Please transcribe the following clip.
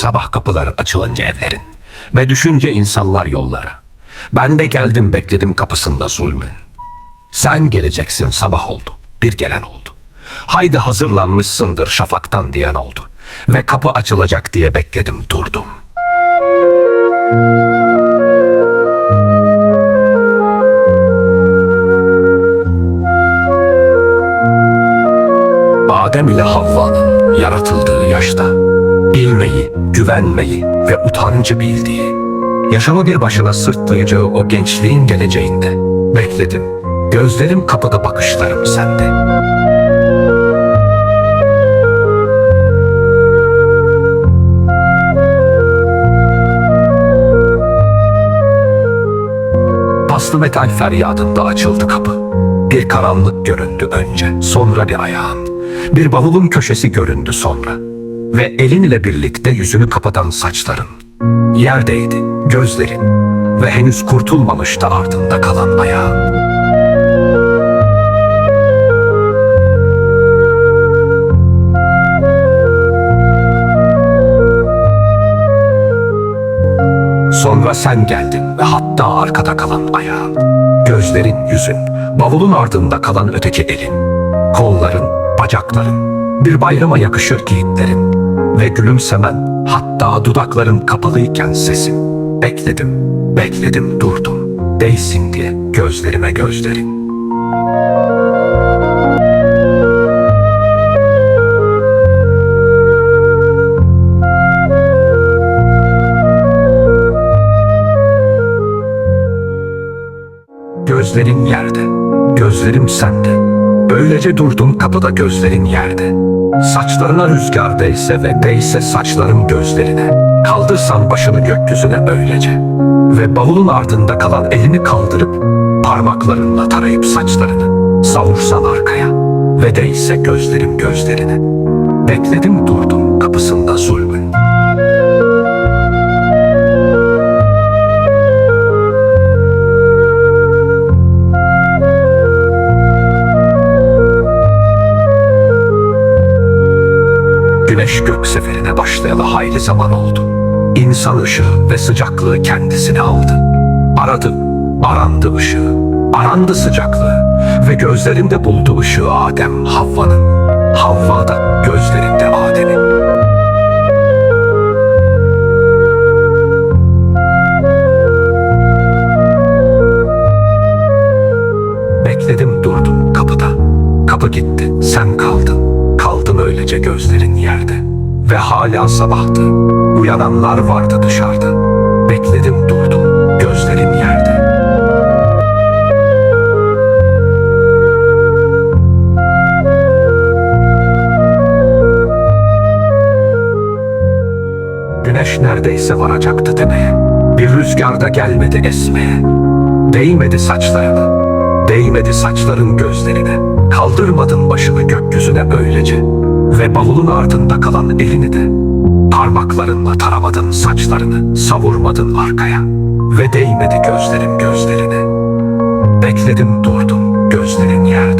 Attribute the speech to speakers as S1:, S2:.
S1: sabah kapıları açılınca evlerin ve düşünce insanlar yollara. Ben de geldim bekledim kapısında zulmün. Sen geleceksin sabah oldu, bir gelen oldu. Haydi hazırlanmışsındır şafaktan diyen oldu. Ve kapı açılacak diye bekledim durdum. Adem ile Havva'nın yaratıldığı yaşta bilmeyi, güvenmeyi ve utancı bildiği, yaşamı bir başına sırtlayacağı o gençliğin geleceğinde bekledim. Gözlerim kapıda, bakışlarım sende. Paslı metal feryadında açıldı kapı. Bir karanlık göründü önce, sonra bir ayağın. Bir bavulun köşesi göründü sonra. Ve elin ile birlikte yüzünü kapatan saçların. Yerdeydi gözlerin ve henüz kurtulmamıştı ardında kalan ayağın. Sonra sen geldin ve hatta arkada kalan ayağın, gözlerin, yüzün, bavulun ardında kalan öteki elin, kolların, bacakların, bir bayrama yakışır giyitlerin ve gülümsemen, hatta dudakların kapalıyken sesin. Bekledim, bekledim durdum, değsin diye gözlerime gözlerin. Gözlerin yerde, gözlerim sende. Böylece durdum kapıda, gözlerin yerde. Saçlarına rüzgar değse ve değse saçlarım gözlerine. Kaldırsan başını gökyüzüne öylece. Ve bavulun ardında kalan elini kaldırıp parmaklarınla tarayıp saçlarını savursan arkaya. Ve değse gözlerim gözlerine. Bekledim durdum kapısında zulmün. Güneş gök seferine başlayalı hayli zaman oldu. İnsan ışığı ve sıcaklığı kendisine aldı. Aradı, arandı ışığı, arandı sıcaklığı ve gözlerinde buldu ışığı Adem Havva'nın. Havva da gözlerinde Adem'in. Bekledim durdum kapıda. Kapı gitti, sen kaldın. Kaldın öylece gözlerin yerde. Ve hala sabahtı. Uyananlar vardı dışarıda. Bekledim durdum, gözlerin yerde. Güneş neredeyse varacaktı demeye. Bir rüzgar da gelmedi esmeye. Değmedi saçlarına. Değmedi saçların gözlerine. Kaldırmadın başını gökyüzüne öylece. Ve bavulun ardında kalan elini de parmaklarınla taramadın saçlarını, savurmadın arkaya. Ve değmedi gözlerim gözlerine. Bekledim durdum, gözlerin yerde.